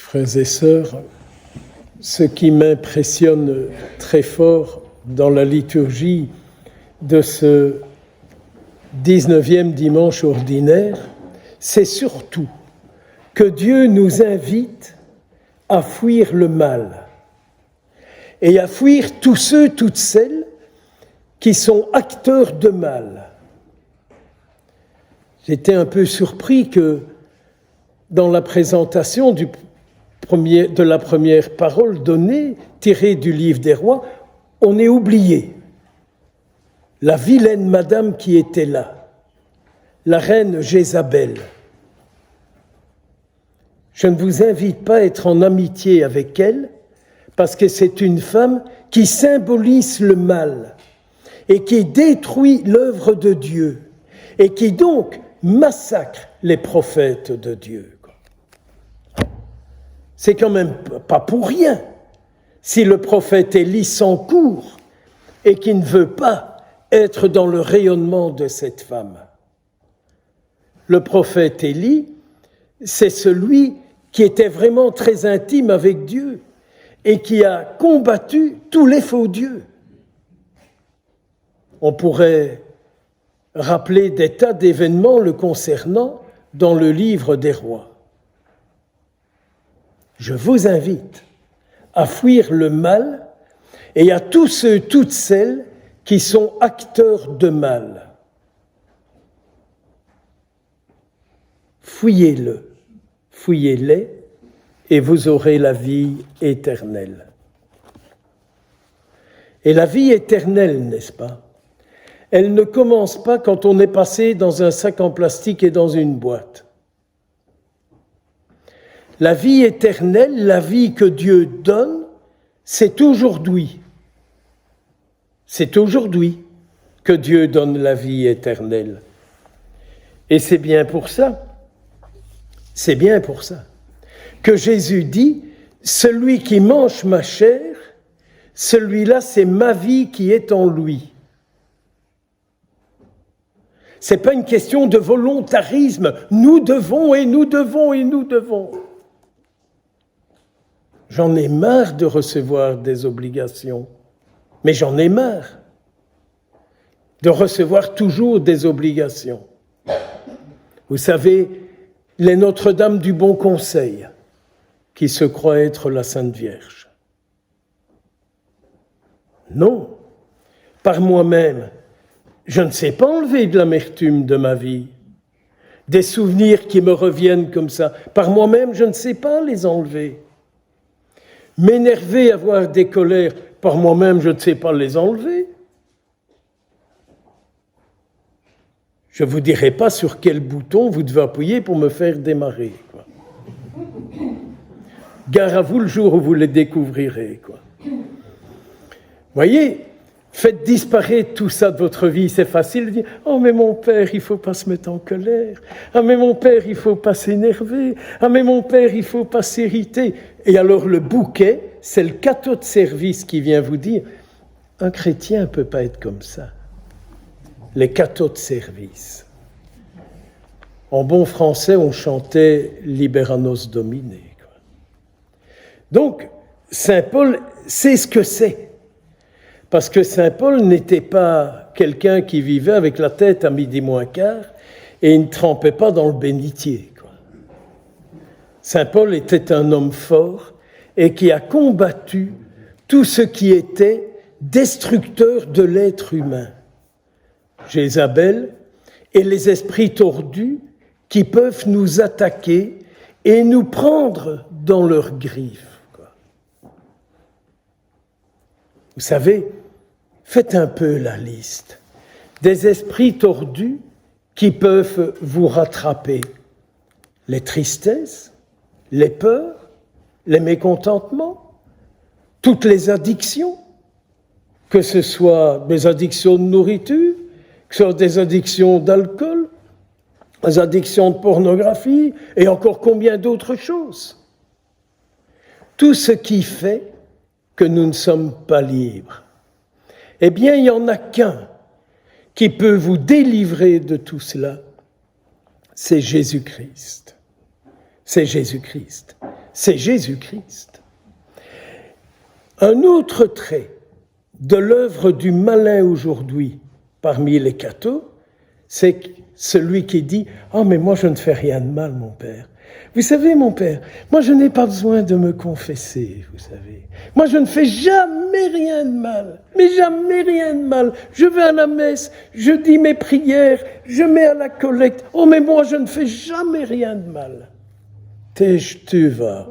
Frères et sœurs, ce qui m'impressionne très fort dans la liturgie de ce 19e dimanche ordinaire, c'est surtout que Dieu nous invite à fuir le mal et à fuir tous ceux, toutes celles qui sont acteurs de mal. J'étais un peu surpris que dans la présentation de la première parole donnée, tirée du livre des rois, on ait oublié la vilaine madame qui était là, la reine Jézabel. Je ne vous invite pas à être en amitié avec elle, parce que c'est une femme qui symbolise le mal et qui détruit l'œuvre de Dieu et qui donc massacre les prophètes de Dieu. C'est quand même pas pour rien si le prophète Élie s'encourt et qui ne veut pas être dans le rayonnement de cette femme. Le prophète Élie, c'est celui qui était vraiment très intime avec Dieu et qui a combattu tous les faux dieux. On pourrait rappeler des tas d'événements le concernant dans le livre des rois. Je vous invite à fuir le mal et à tous ceux, toutes celles qui sont acteurs de mal. Fuyez-le, fuyez-les, et vous aurez la vie éternelle. Et la vie éternelle, n'est-ce pas? Elle ne commence pas quand on est passé dans un sac en plastique et dans une boîte. La vie éternelle, la vie que Dieu donne, c'est aujourd'hui. C'est aujourd'hui que Dieu donne la vie éternelle. Et c'est bien pour ça que Jésus dit, celui qui mange ma chair, celui-là, c'est ma vie qui est en lui. C'est pas une question de volontarisme. Nous devons et nous devons et nous devons. J'en ai marre de recevoir des obligations. Mais j'en ai marre de recevoir toujours des obligations. Vous savez, les Notre-Dame du Bon Conseil, qui se croit être la Sainte Vierge. Non, par moi-même, je ne sais pas enlever de l'amertume de ma vie, des souvenirs qui me reviennent comme ça. Par moi-même, je ne sais pas les enlever. M'énerver, avoir des colères, par moi-même, je ne sais pas les enlever. Je ne vous dirai pas sur quel bouton vous devez appuyer pour me faire démarrer. Gare à vous le jour où vous les découvrirez. Voyez, faites disparaître tout ça de votre vie. C'est facile de dire « Oh, mais mon père, il ne faut pas se mettre en colère. Ah, mais mon père, il ne faut pas s'énerver. Ah, mais mon père, il ne faut pas s'irriter. » Et alors le bouquet, c'est le cateau de service qui vient vous dire « Un chrétien ne peut pas être comme ça. » Les cateaux de service. En bon français, on chantait « Liberanos Domine ». Donc, Saint Paul sait ce que c'est. Parce que Saint Paul n'était pas quelqu'un qui vivait avec la tête à midi moins quart et il ne trempait pas dans le bénitier. Saint Paul était un homme fort et qui a combattu tout ce qui était destructeur de l'être humain. Jézabel et les esprits tordus qui peuvent nous attaquer et nous prendre dans leurs griffes. Vous savez, faites un peu la liste des esprits tordus qui peuvent vous rattraper. Les tristesses, les peurs, les mécontentements, toutes les addictions, que ce soit des addictions de nourriture, que ce soit des addictions d'alcool, des addictions de pornographie et encore combien d'autres choses. Tout ce qui fait que nous ne sommes pas libres. Eh bien, il n'y en a qu'un qui peut vous délivrer de tout cela, c'est Jésus-Christ. C'est Jésus-Christ. c'est Jésus-Christ. Un autre trait de l'œuvre du malin aujourd'hui parmi les cathos, c'est celui qui dit « Ah, mais moi je ne fais rien de mal, mon père. Vous savez, mon père, moi je n'ai pas besoin de me confesser, vous savez. Moi je ne fais jamais rien de mal, mais jamais rien de mal. Je vais à la messe, je dis mes prières, je mets à la collecte. Oh, mais moi je ne fais jamais rien de mal. » Tu vas.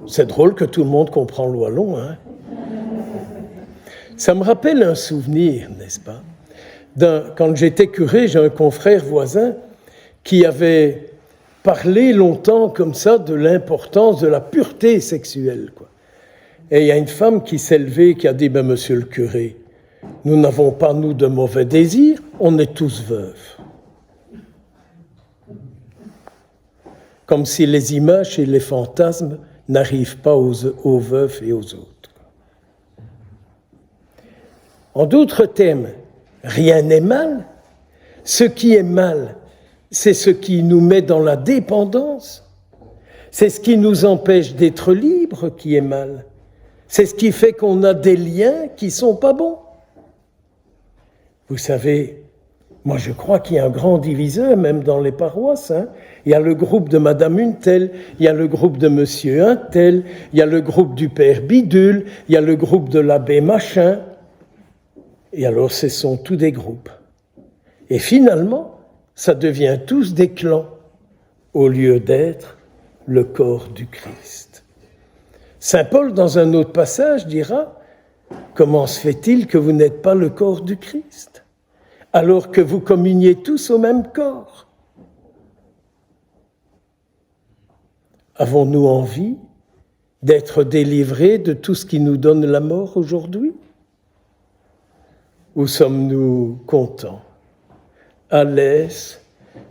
C'est drôle que tout le monde comprend le wallon, hein. Ça me rappelle un souvenir, n'est-ce pas? Quand j'étais curé, j'ai un confrère voisin qui avait parlé longtemps comme ça de l'importance de la pureté sexuelle, quoi. Et il y a une femme qui s'est levée, qui a dit « Ben, monsieur le curé, nous n'avons pas, nous, de mauvais désirs, on est tous veufs. » Comme si les images et les fantasmes n'arrivent pas aux veufs et aux autres. En d'autres termes, rien n'est mal. Ce qui est mal, c'est ce qui nous met dans la dépendance. C'est ce qui nous empêche d'être libres qui est mal. C'est ce qui fait qu'on a des liens qui ne sont pas bons. Vous savez, moi je crois qu'il y a un grand diviseur, même dans les paroisses, hein. Il y a le groupe de Madame une telle, il y a le groupe de Monsieur un tel, il y a le groupe du Père bidule, il y a le groupe de l'abbé machin. Et alors ce sont tous des groupes. Et finalement, ça devient tous des clans, au lieu d'être le corps du Christ. Saint Paul, dans un autre passage, dira « Comment se fait-il que vous n'êtes pas le corps du Christ, alors que vous communiez tous au même corps ?» Avons-nous envie d'être délivrés de tout ce qui nous donne la mort aujourd'hui? Ou sommes-nous contents, à l'aise,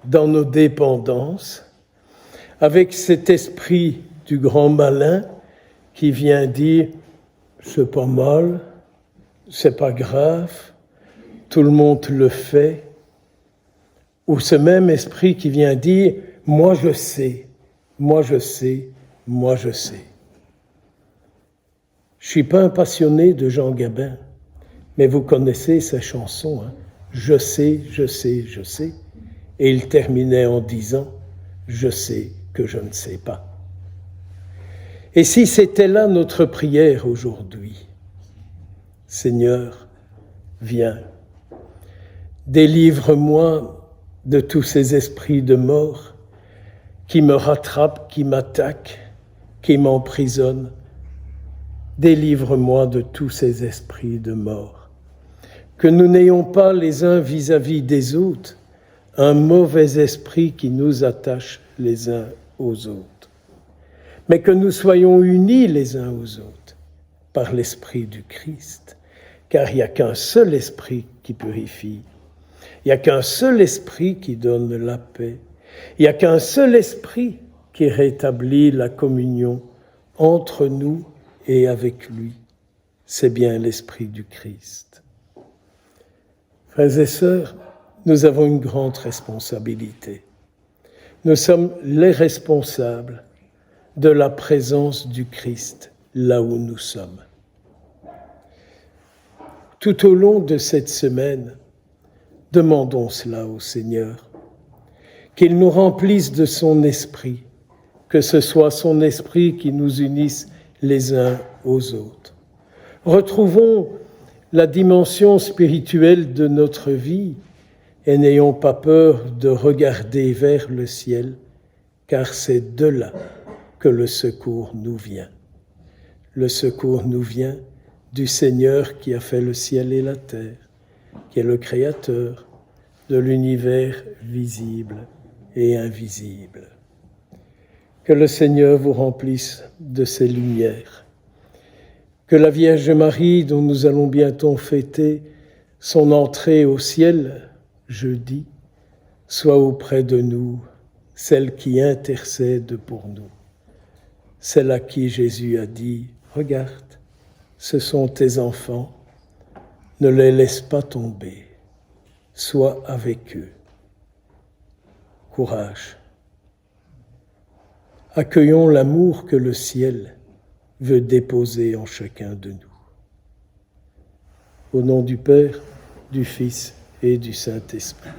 dans nos dépendances, avec cet esprit du grand malin qui vient dire « c'est pas mal, c'est pas grave, tout le monde le fait », ou ce même esprit qui vient dire « moi je sais, moi je sais, moi je sais ». Je ne suis pas un passionné de Jean Gabin, mais vous connaissez sa chanson, hein? Je sais, je sais, je sais. Et il terminait en disant « Je sais que je ne sais pas ». Et si c'était là notre prière aujourd'hui, Seigneur, viens, délivre-moi de tous ces esprits de mort qui me rattrapent, qui m'attaquent, qui m'emprisonnent. Délivre-moi de tous ces esprits de mort. Que nous n'ayons pas les uns vis-à-vis des autres un mauvais esprit qui nous attache les uns aux autres, mais que nous soyons unis les uns aux autres par l'esprit du Christ, car il n'y a qu'un seul esprit qui purifie, il n'y a qu'un seul esprit qui donne la paix, il n'y a qu'un seul esprit qui rétablit la communion entre nous et avec lui. C'est bien l'esprit du Christ. Frères et sœurs, nous avons une grande responsabilité. Nous sommes les responsables de la présence du Christ là où nous sommes. Tout au long de cette semaine, demandons cela au Seigneur, qu'il nous remplisse de son esprit, que ce soit son esprit qui nous unisse les uns aux autres. Retrouvons la dimension spirituelle de notre vie et n'ayons pas peur de regarder vers le ciel, car c'est de là que le secours nous vient. Le secours nous vient du Seigneur qui a fait le ciel et la terre, qui est le Créateur de l'univers visible et invisible. Que le Seigneur vous remplisse de ses lumières. Que la Vierge Marie, dont nous allons bientôt fêter son entrée au ciel, jeudi, soit auprès de nous, celle qui intercède pour nous. Celle à qui Jésus a dit, « Regarde, ce sont tes enfants, ne les laisse pas tomber, sois avec eux. » Courage. accueillons l'amour que le ciel veut déposer en chacun de nous. Au nom du Père, du Fils et du Saint-Esprit.